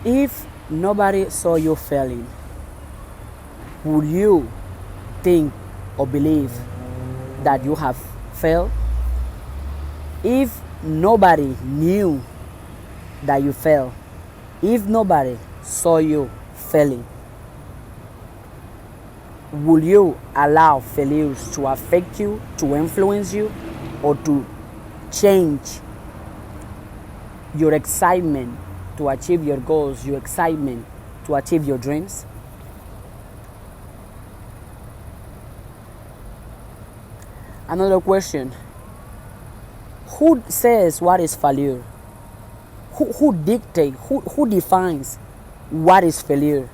If nobody saw you failing, would you think or believe that you have failed? If nobody knew that you failed, if nobody saw you failing, will you allow failures to affect you, to influence you, or to change your excitement to achieve your goals, your excitement to achieve your dreams? Another question. Who says what is failure? Who dictates, who defines what is failure?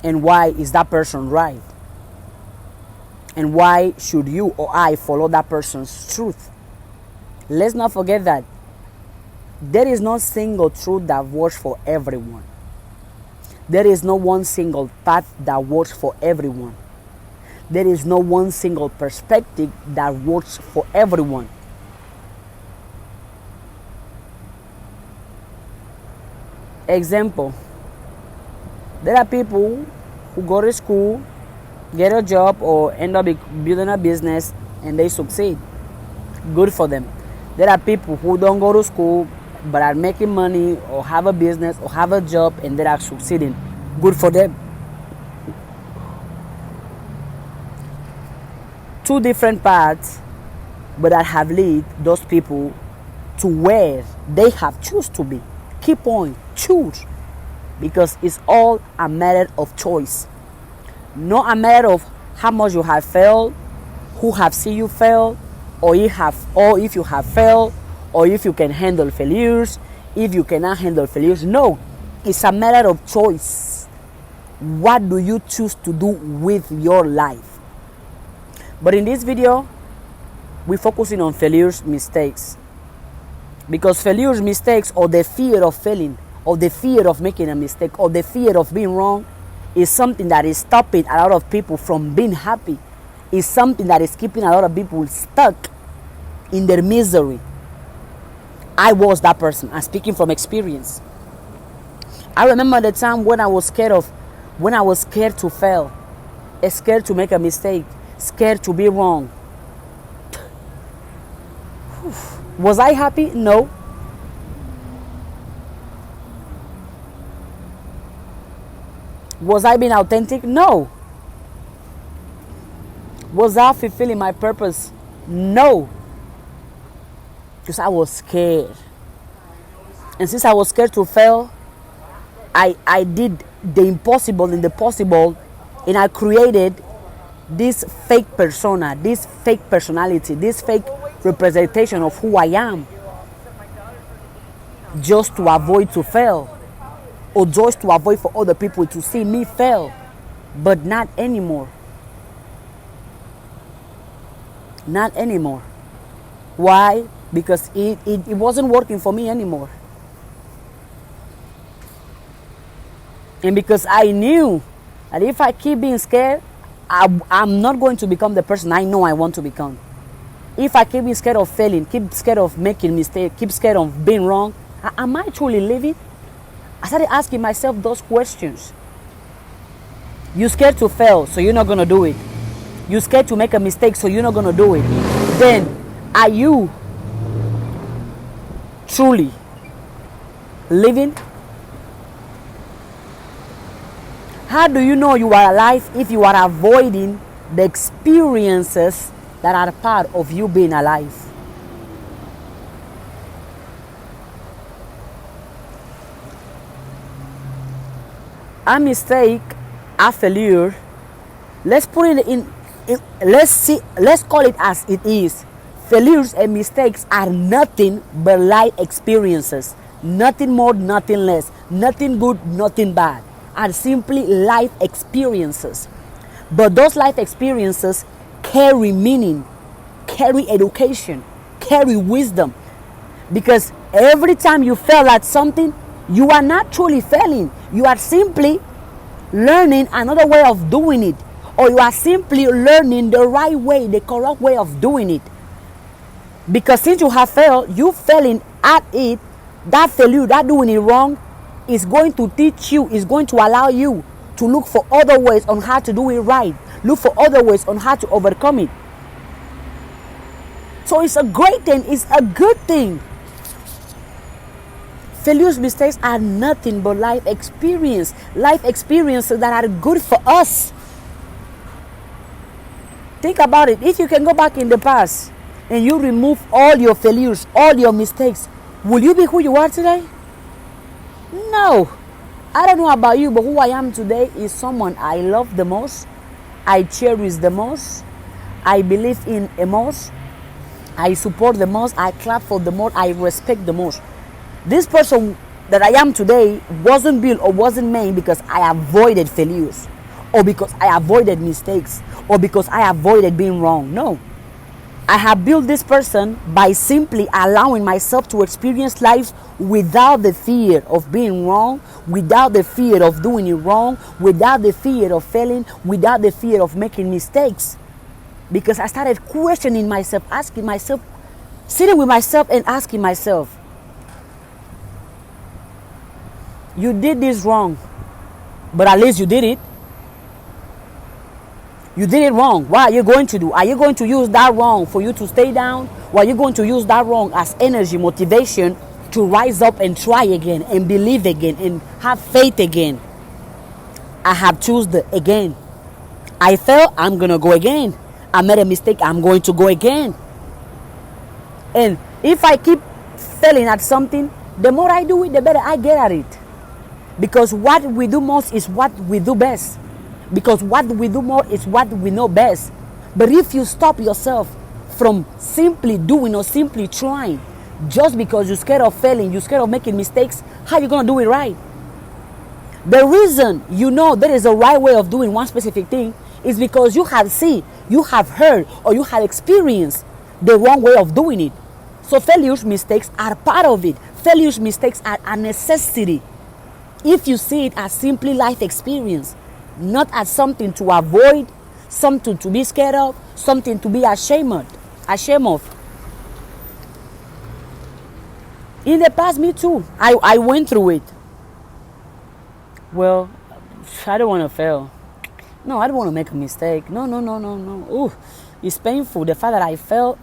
And why is that person right? And why should you or I follow that person's truth? Let's not forget that there is no single truth that works for everyone. There is no one single path that works for everyone. There is no one single perspective that works for everyone. Example, there are people who go to school, get a job, or end up building a business and they succeed. Good for them. There are people who don't go to school but are making money or have a business or have a job and they are succeeding. Good for them. Two different paths, but that have led those people to where they have choose to be. Keep on, choose, because it's all a matter of choice. Not a matter of how much you have failed, who have seen you fail, or if you have failed, or if you can handle failures, if you cannot handle failures. No, it's a matter of choice. What do you choose to do with your life? But in this video, we're focusing on failures, mistakes. Because failures, mistakes, or the fear of failing, or the fear of making a mistake, or the fear of being wrong, is something that is stopping a lot of people from being happy. It's something that is keeping a lot of people stuck in their misery. I was that person. I'm speaking from experience. I remember the time when I was scared to fail, scared to make a mistake, scared to be wrong. Was I happy? No. Was I being authentic? No. Was I fulfilling my purpose? No. Because I was scared. And since I was scared to fail, I did the impossible and the possible, and I created this fake persona, this fake personality, this fake representation of who I am, just to avoid to fail, or just to avoid for other people to see me fail. But not anymore. Not anymore. Why? Because it wasn't working for me anymore. And because I knew that if I keep being scared, I'm not going to become the person I know I want to become. If I keep being scared of failing, keep scared of making mistakes, keep scared of being wrong, am I truly living? I started asking myself those questions. You're scared to fail, so you're not going to do it. You're scared to make a mistake, so you're not going to do it. Then, are you truly living? How do you know you are alive if you are avoiding the experiences that are part of you being alive? A mistake, a failure, let's put it in let's call it as it is. Failures and mistakes are nothing but life experiences. Nothing more, nothing less. Nothing good, nothing bad. Are simply life experiences. But those life experiences carry meaning, carry education, carry wisdom. Because every time you fail at something, you are not truly failing. You are simply learning another way of doing it. Or you are simply learning the right way, the correct way of doing it. Because since you have failed, you failing at it, that failure, that doing it wrong, is going to teach you, is going to allow you to look for other ways on how to do it right. Look for other ways on how to overcome it. So it's a great thing. It's a good thing. Failures, mistakes are nothing but life experience. Life experiences that are good for us. Think about it. If you can go back in the past and you remove all your failures, all your mistakes, will you be who you are today? No. I don't know about you, but who I am today is someone I love the most, I cherish the most, I believe in the most, I support the most, I clap for the most, I respect the most. This person that I am today wasn't built or wasn't made because I avoided failures, or because I avoided mistakes, or because I avoided being wrong. No. I have built this person by simply allowing myself to experience life without the fear of being wrong, without the fear of doing it wrong, without the fear of failing, without the fear of making mistakes. Because I started questioning myself, asking myself, sitting with myself and asking myself, you did this wrong, but at least you did it. You did it wrong. What are you going to do? Are you going to use that wrong for you to stay down? Or are you going to use that wrong as energy, motivation to rise up and try again and believe again and have faith again? I have chosen the again. I failed, I'm going to go again. I made a mistake, I'm going to go again. And if I keep failing at something, the more I do it, the better I get at it. Because what we do most is what we do best. Because what we do more is what we know best. But if you stop yourself from simply doing or simply trying, just because you're scared of failing, you're scared of making mistakes, how are you going to do it right? The reason you know there is a right way of doing one specific thing is because you have seen, you have heard, or you have experienced the wrong way of doing it. So failures, mistakes are part of it. Failures, mistakes are a necessity. If you see it as simply life experience, not as something to avoid, something to be scared of, something to be ashamed of. In the past, me too. I went through it. Well, I don't want to fail. No, I don't want to make a mistake. No. Ooh, it's painful. The fact that I failed.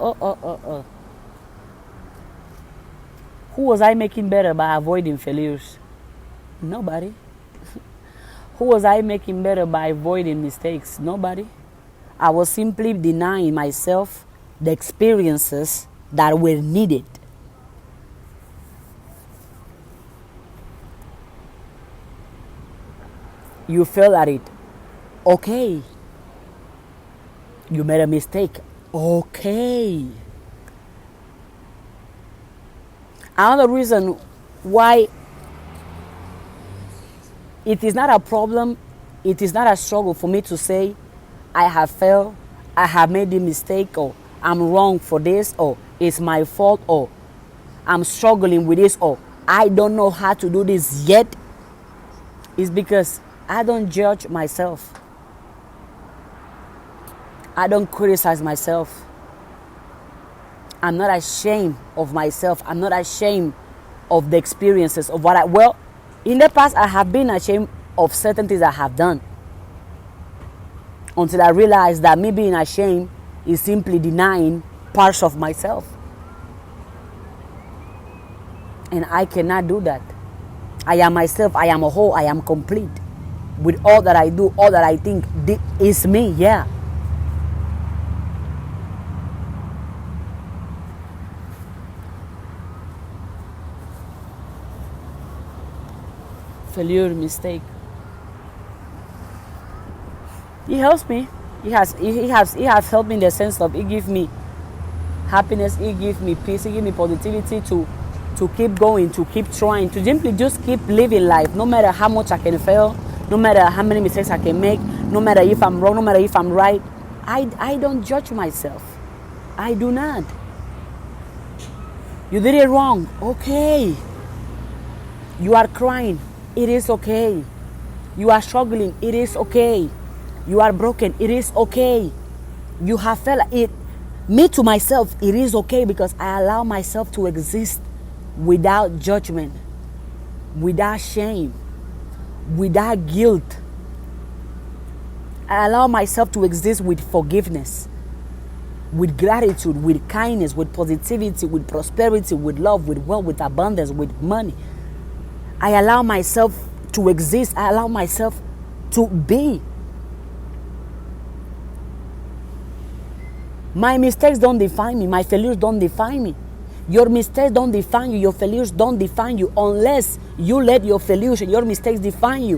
Who was I making better by avoiding failures? Nobody. Who was I making better by avoiding mistakes? Nobody. I was simply denying myself the experiences that were needed. You failed at it. Okay. You made a mistake. Okay. Another reason why it is not a problem, it is not a struggle for me to say, I have failed, I have made a mistake, or I'm wrong for this, or it's my fault, or I'm struggling with this, or I don't know how to do this yet. It's because I don't judge myself. I don't criticize myself. I'm not ashamed of myself. I'm not ashamed of the experiences of well, in the past I have been ashamed of certain things I have done. Until I realized that me being ashamed is simply denying parts of myself. And I cannot do that. I am myself. I am a whole. I am complete. With all that I do, all that I think, is me, yeah. Failure, mistake. He helps me. He has helped me in the sense of he gives me happiness, he gives me peace, he gives me positivity to keep going, to keep trying, to simply just keep living life, no matter how much I can fail, no matter how many mistakes I can make, no matter if I'm wrong, no matter if I'm right. I don't judge myself. I do not. You did it wrong. Okay. You are crying. It is okay. You are struggling. It is okay. You are broken. It is okay. You have felt it. Me to myself, it is okay because I allow myself to exist without judgment, without shame, without guilt. I allow myself to exist with forgiveness, with gratitude, with kindness, with positivity, with prosperity, with love, with wealth, with abundance, with money. I allow myself to exist. I allow myself to be. My mistakes don't define me. My failures don't define me. Your mistakes don't define you. Your failures don't define you unless you let your failures and your mistakes define you,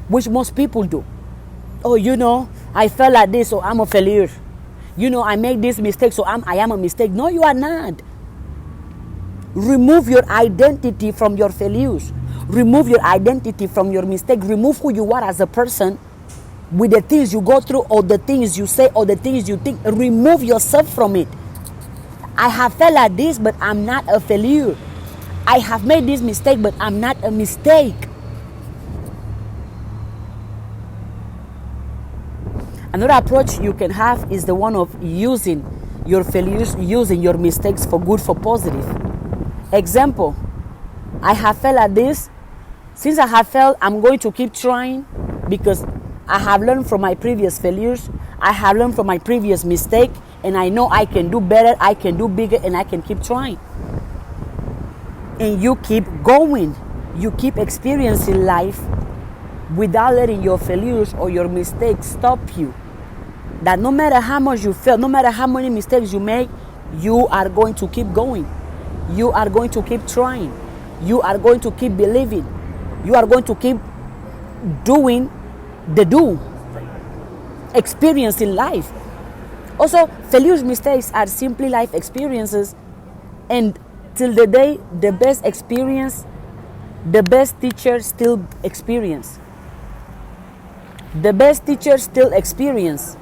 which most people do. Oh, I fell like this, so I'm a failure. I make this mistake, so I am a mistake. No, you are not. Remove your identity from your failures. Remove your identity from your mistake. Remove who you are as a person with the things you go through or the things you say or the things you think. Remove yourself from it. I have felt like this, but I'm not a failure. I have made this mistake, but I'm not a mistake. Another approach you can have is the one of using your failures, using your mistakes for good, for positive. Example, I have felt like this. Since I have failed, I'm going to keep trying because I have learned from my previous failures. I have learned from my previous mistake, and I know I can do better, I can do bigger, and I can keep trying. And you keep going. You keep experiencing life without letting your failures or your mistakes stop you. That no matter how much you fail, no matter how many mistakes you make, you are going to keep going. You are going to keep trying. You are going to keep believing. You are going to keep doing experiencing life. Also, failures, mistakes are simply life experiences, and till the day, the best experience, the best teacher still experience. The best teacher still experience.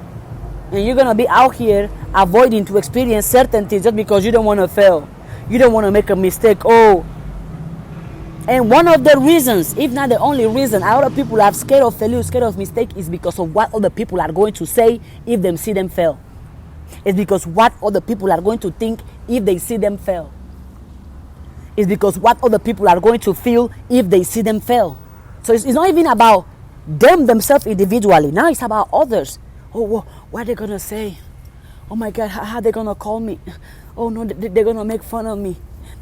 And you're gonna be out here avoiding to experience certain things just because you don't want to fail. You don't want to make a mistake. Oh, and one of the reasons, if not the only reason, a lot of people are scared of failure, scared of mistake, is because of what other people are going to say if they see them fail. It's because what other people are going to think if they see them fail. It's because what other people are going to feel if they see them fail. So it's not even about themselves individually. Now it's about others. Oh, what are they going to say? Oh my God, how are they going to call me? Oh no, they're going to make fun of me.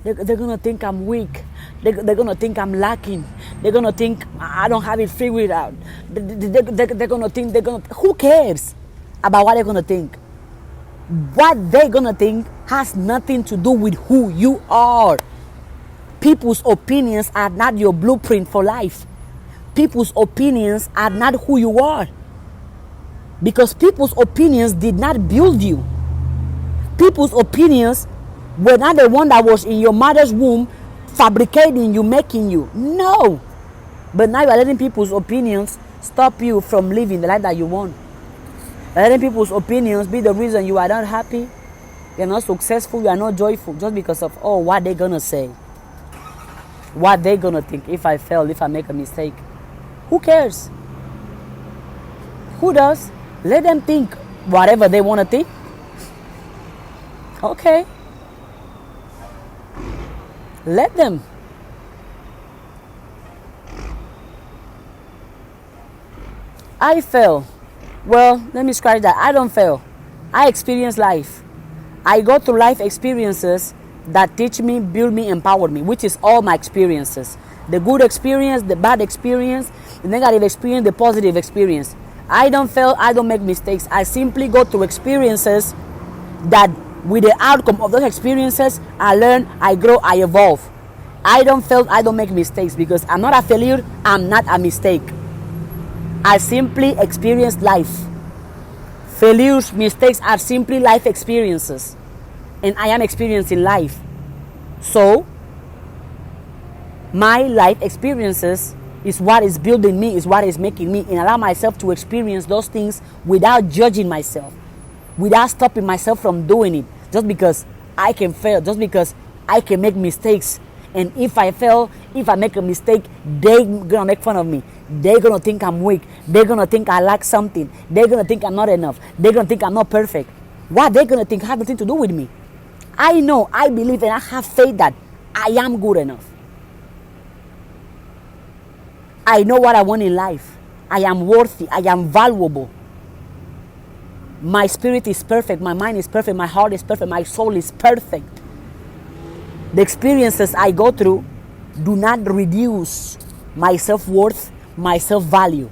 They're going to think I'm weak. They're going to think I'm lacking. They're going to think I don't have it figured out. They're going to think who cares about what they're going to think? What they're going to think has nothing to do with who you are. People's opinions are not your blueprint for life. People's opinions are not who you are. Because people's opinions did not build you. People's opinions were not the one that was in your mother's womb fabricating you, making you. No. But now you are letting people's opinions stop you from living the life that you want. You're letting people's opinions be the reason you are not happy, you're not successful, you are not joyful, just because of, what they're going to say. What they're going to think if I fail, if I make a mistake. Who cares? Who does? Let them think whatever they want to think. Okay. Let them. I fail. Well, let me scratch that. I don't fail. I experience life. I go through life experiences that teach me, build me, empower me, which is all my experiences. The good experience, the bad experience, the negative experience, the positive experience. I don't fail. I don't make mistakes. I simply go through experiences that with the outcome of those experiences, I learn, I grow, I evolve. I don't fail. I don't make mistakes because I'm not a failure. I'm not a mistake. I simply experience life. Failures, mistakes are simply life experiences. And I am experiencing life. So, my life experiences is what is building me, is what is making me, and allow myself to experience those things without judging myself, without stopping myself from doing it, just because I can fail, just because I can make mistakes. And if I fail, if I make a mistake, they're gonna make fun of me. They're gonna think I'm weak. They're gonna think I lack something. They're gonna think I'm not enough. They're gonna think I'm not perfect. What they're going to think has nothing to do with me. I know, I believe, and I have faith that I am good enough. I know what I want in life. I am worthy. I am valuable. My spirit is perfect. My mind is perfect. My heart is perfect. My soul is perfect. The experiences I go through do not reduce my self-worth, my self-value.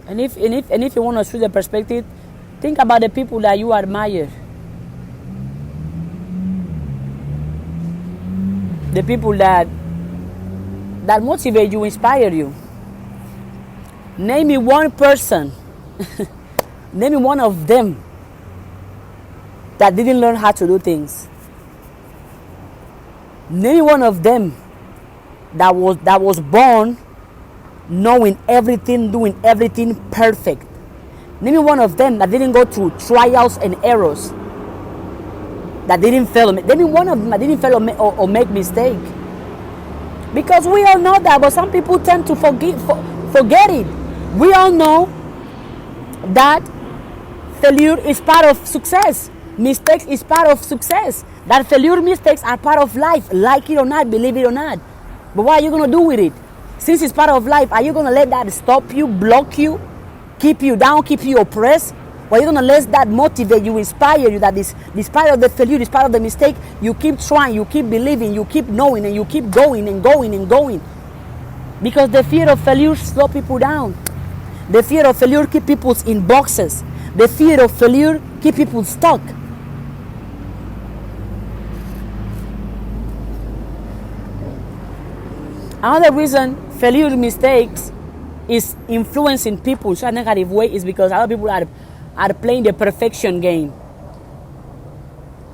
And if you want to switch the perspective, think about the people that you admire. The people that motivate you, inspire you. Name me one person. Name me one of them that didn't learn how to do things. Name me one of them that was born knowing everything, doing everything perfect. Name me one of them that didn't go through trials and errors, that didn't fail. Name me one of them that didn't fail or make mistake. Because we all know that, but some people tend to forget it. We all know that failure is part of success. Mistakes is part of success. That failure, mistakes are part of life. Like it or not, believe it or not. But what are you going to do with it? Since it's part of life, are you going to let that stop you, block you, keep you down, keep you oppressed? Or are you going to let that motivate you, inspire you, that despite of the failure, despite of the mistake, you keep trying, you keep believing, you keep knowing, and you keep going and going and going? Because the fear of failure slows people down. The fear of failure keeps people in boxes. The fear of failure keeps people stuck. Another reason failure mistakes is influencing people in a negative way is because other people are playing the perfection game.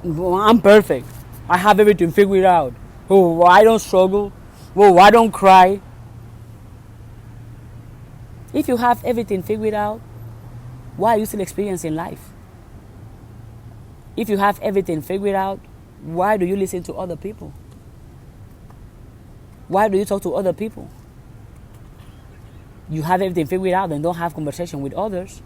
Well, I'm perfect. I have everything figured out. Oh, I don't struggle. Oh, I don't cry. If you have everything figured out, why are you still experiencing life? If you have everything figured out, why do you listen to other people? Why do you talk to other people? You have everything figured out and don't have conversation with others.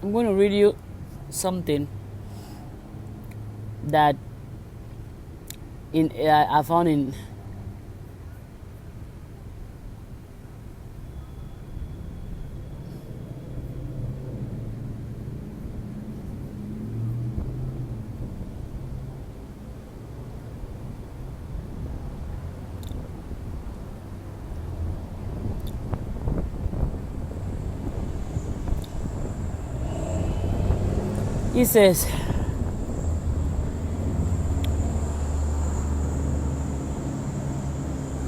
I'm going to read you something that I found in He says,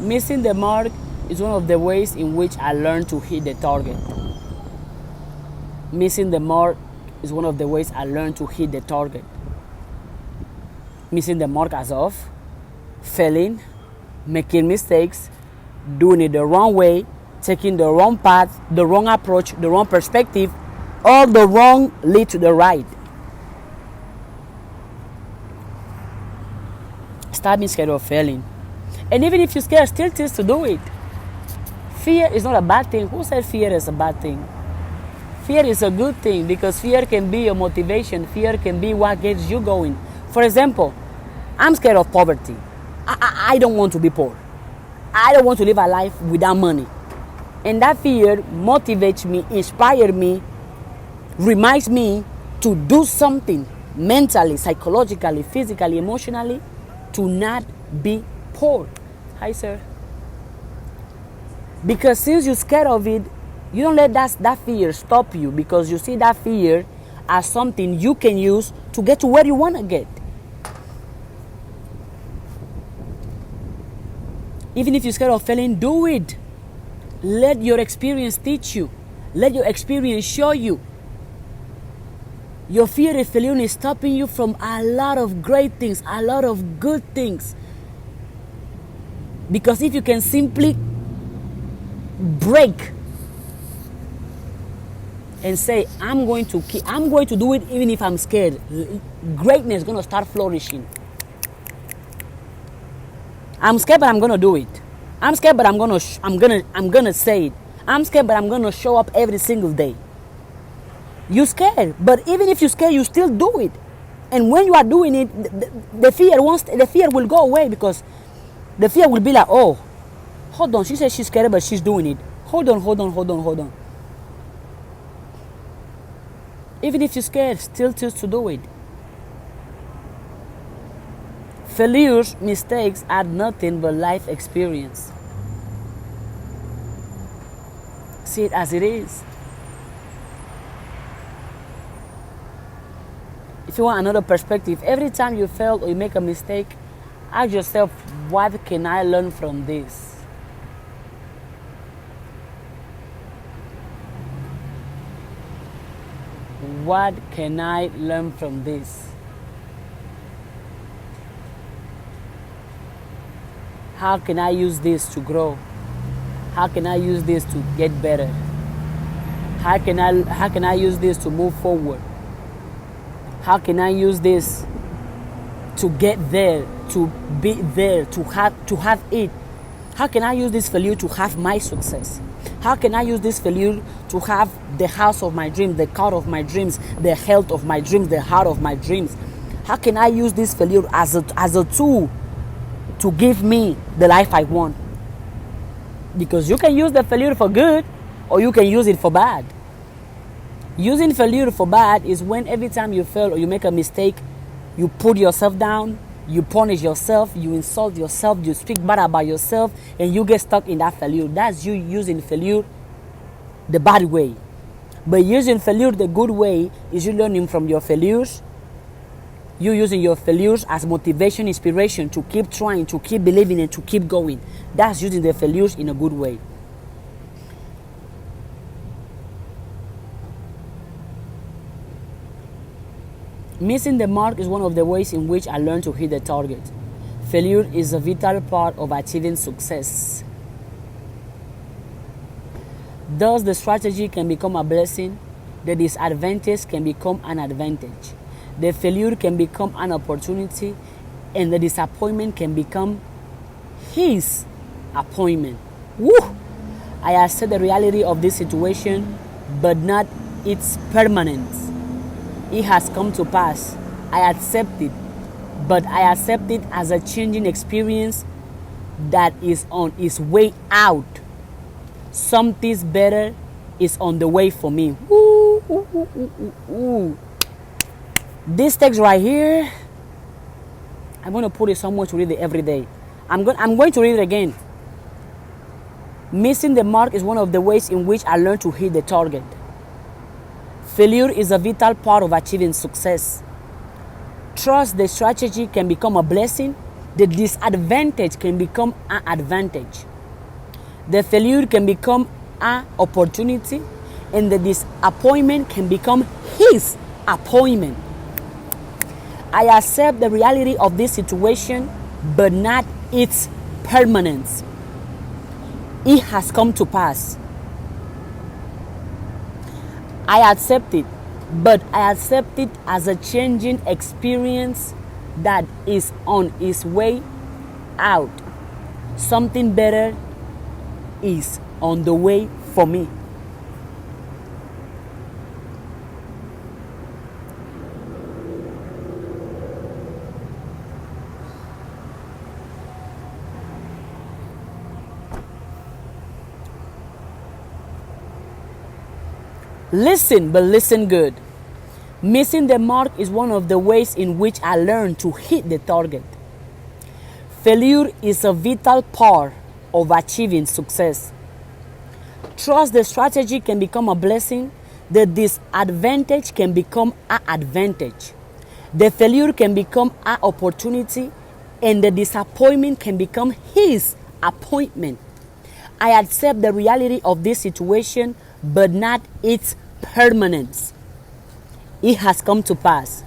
missing the mark is one of the ways in which I learned to hit the target. Missing the mark is one of the ways I learned to hit the target. Missing the mark as of failing, making mistakes, doing it the wrong way, taking the wrong path, the wrong approach, the wrong perspective, all the wrong lead to the right. Stop being scared of failing. And even if you're scared, still choose to do it. Fear is not a bad thing. Who said fear is a bad thing? Fear is a good thing because fear can be your motivation. Fear can be what gets you going. For example, I'm scared of poverty. I don't want to be poor. I don't want to live a life without money. And that fear motivates me, inspires me, reminds me to do something mentally, psychologically, physically, emotionally, to not be poor. Hi, sir. Because since you're scared of it, you don't let that fear stop you, because you see that fear as something you can use to get to where you want to get. Even if you're scared of failing, do it. Let your experience teach you. Let your experience show you. Your fear of failure is stopping you from a lot of great things, a lot of good things. Because if you can simply break and say, I'm going to do it even if I'm scared, greatness is going to start flourishing. I'm scared, but I'm going to do it. I'm scared, but I'm going to say it. I'm scared, but I'm going to show up every single day. You're scared, but even if you're scared, you still do it. And when you are doing it, the fear will go away, because the fear will be like, oh, hold on, she said she's scared, but she's doing it. Hold on. Even if you're scared, still choose to do it. Failures, mistakes are nothing but life experience. See it as it is. If you want another perspective, every time you fail or you make a mistake, ask yourself, what can I learn from this? What can I learn from this? How can I use this to grow? How can I use this to get better? How can I use this to move forward? How can I use this to get there, to be there, to have it? How can I use this failure to have my success? How can I use this failure to have the house of my dreams, the car of my dreams, the health of my dreams, the heart of my dreams? How can I use this failure as a tool to give me the life I want? Because you can use the failure for good, or you can use it for bad. Using failure for bad is when every time you fail or you make a mistake, you put yourself down, you punish yourself, you insult yourself, you speak bad about yourself, and you get stuck in that failure. That's you using failure the bad way. But using failure the good way is you learning from your failures. You using your failures as motivation, inspiration to keep trying, to keep believing, and to keep going. That's using the failures in a good way. Missing the mark is one of the ways in which I learned to hit the target. Failure is a vital part of achieving success. Thus, the strategy can become a blessing, the disadvantage can become an advantage. The failure can become an opportunity, and the disappointment can become his appointment. Woo! I accept the reality of this situation, but not its permanence. It has come to pass. I accept it, but I accept it as a changing experience that is on its way out. Something better is on the way for me. Ooh, ooh, ooh, ooh, ooh. This text right here, I'm going to put it somewhere to read it every day. I'm going to read it again. Missing the mark is one of the ways in which I learned to hit the target. Failure is a vital part of achieving success. Trust the strategy can become a blessing. The disadvantage can become an advantage. The failure can become an opportunity, and the disappointment can become his appointment. I accept the reality of this situation, but not its permanence. It has come to pass. I accept it, but I accept it as a changing experience that is on its way out. Something better is on the way for me. Listen, but listen good. Missing the mark is one of the ways in which I learned to hit the target. Failure is a vital part of achieving success. Trust the strategy can become a blessing. The disadvantage can become an advantage. The failure can become an opportunity, and the disappointment can become his appointment. I accept the reality of this situation, but not its permanence. It has come to pass.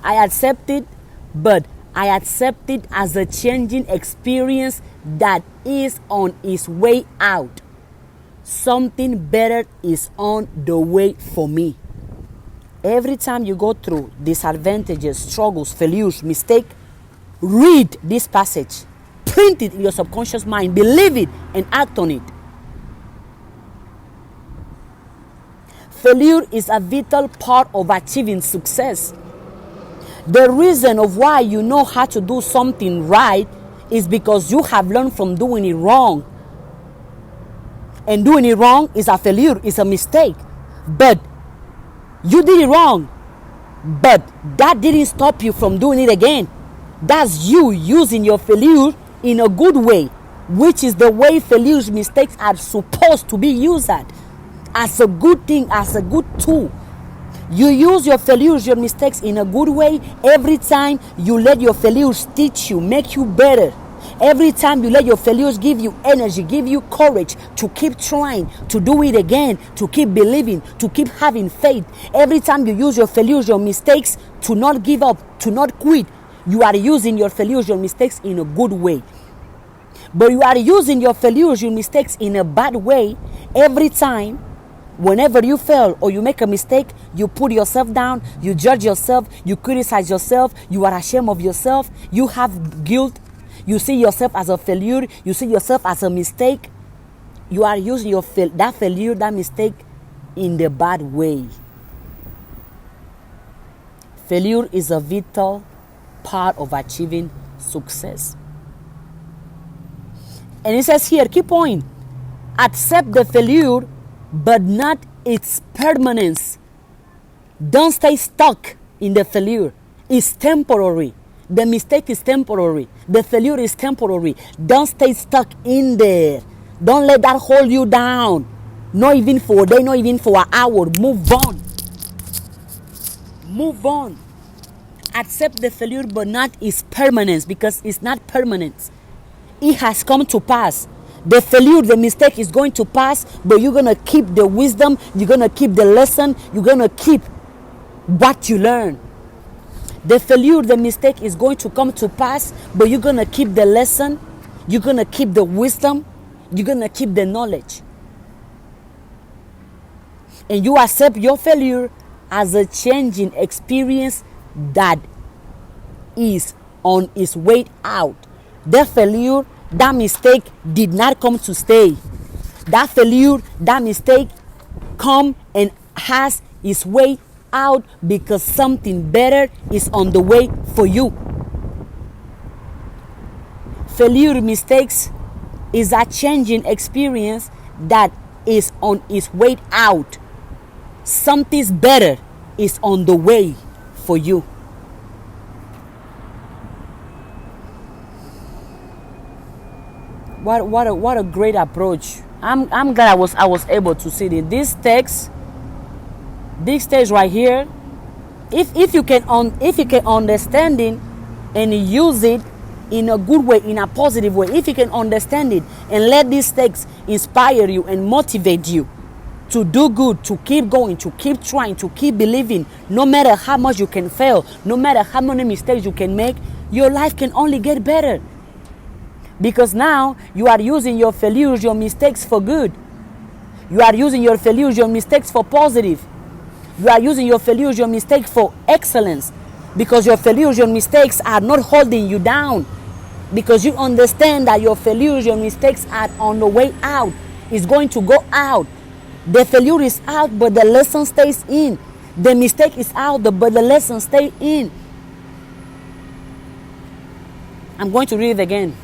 I accept it, but I accept it as a changing experience that is on its way out. something better is on the way for me. Every time you go through disadvantages, struggles, failures, mistake, read this passage. Print it in your subconscious mind. Believe it and act on it. Failure is a vital part of achieving success. The reason of why you know how to do something right is because you have learned from doing it wrong. And doing it wrong is a failure, is a mistake. But you did it wrong. But that didn't stop you from doing it again. That's you using your failure in a good way, which is the way failures, mistakes are supposed to be used at. As a good thing, as a good tool. You use your failures, your mistakes in a good way. Every time you let your failures teach you, make you better. Every time you let your failures give you energy, give you courage to keep trying, to do it again, to keep believing, to keep having faith. Every time you use your failures, your mistakes to not give up, to not quit, you are using your failures, your mistakes in a good way. But you are using your failures, your mistakes in a bad way. Every time, whenever you fail or you make a mistake, you put yourself down, you judge yourself, you criticize yourself, you are ashamed of yourself, you have guilt, you see yourself as a failure, you see yourself as a mistake. You are using that failure, that mistake in the bad way. Failure is a vital part of achieving success. And it says here, key point, accept the failure but not its permanence. Don't stay stuck in the failure. It's temporary. The mistake is temporary. The failure is temporary. Don't stay stuck in there. Don't let that hold you down. Not even for a day, not even for an hour. Move on. Move on. Accept the failure but not its permanence, because it's not permanent. It has come to pass. The failure, the mistake is going to pass, but you're going to keep the wisdom, you're going to keep the lesson, you're going to keep what you learn. The failure, the mistake is going to come to pass, but you're going to keep the lesson, you're going to keep the wisdom, you're going to keep the knowledge. And you accept your failure as a changing experience that is on its way out. The failure, that mistake did not come to stay. That failure, that mistake come and has its way out because something better is on the way for you. Failure, mistakes is a changing experience that is on its way out. Something better is on the way for you. What a great approach. I'm glad I was able to see it. This text right here, if you can understand it and use it in a good way, in a positive way, if you can understand it and let this text inspire you and motivate you to do good, to keep going, to keep trying, to keep believing, no matter how much you can fail, no matter how many mistakes you can make, your life can only get better. Because now you are using your failures, your mistakes for good. You are using your failures, your mistakes for positive. You are using your failures, your mistakes for excellence. Because your failures, your mistakes are not holding you down. Because you understand that your failures, your mistakes are on the way out. It's going to go out. The failure is out, but the lesson stays in. The mistake is out, but the lesson stays in. I'm going to read it again.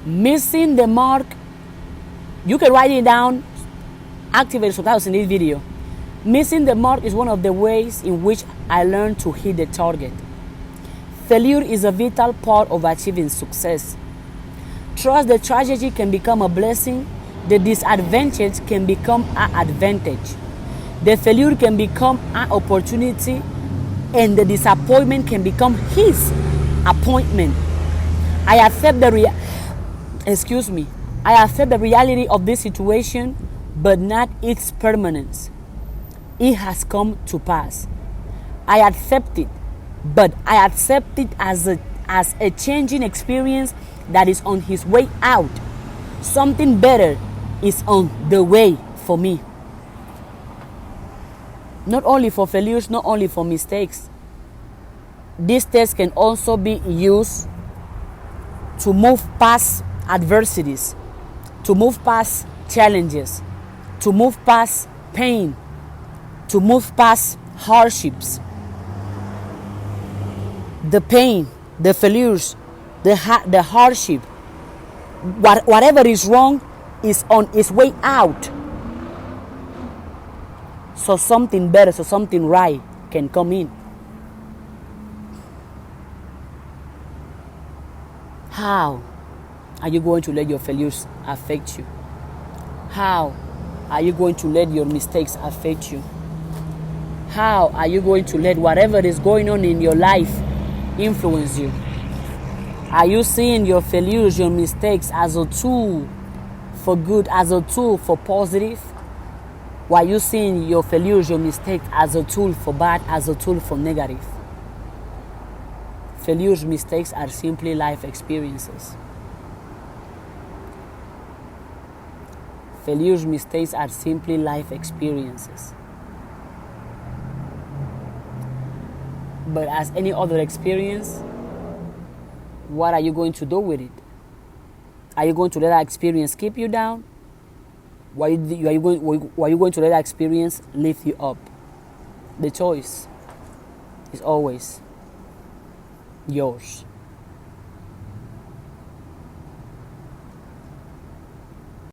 Missing the mark. You can write it down. Activate subtitles in this video. Missing the mark is one of the ways in which I learned to hit the target. Failure is a vital part of achieving success. Trust the tragedy can become a blessing. The disadvantage can become an advantage. The failure can become an opportunity, and the disappointment can become his appointment. I accept the reality of this situation, but not its permanence. It has come to pass. I accept it, but I accept it as a changing experience that is on his way out. Something better is on the way for me. Not only for failures, not only for mistakes. This test can also be used to move past adversities, to move past challenges, to move past pain, to move past hardships. The pain, the failures, the hardship, whatever is wrong is on its way out. So something better, so something right can come in. How are you going to let your failures affect you? How are you going to let your mistakes affect you? How are you going to let whatever is going on in your life influence you? Are you seeing your failures, your mistakes as a tool for good, as a tool for positive? Or are you seeing your failures, your mistakes as a tool for bad, as a tool for negative? Failures, mistakes are simply life experiences. Failures, mistakes are simply life experiences. But as any other experience, what are you going to do with it? Are you going to let that experience keep you down? Or are you going to let that experience lift you up? The choice is always yours.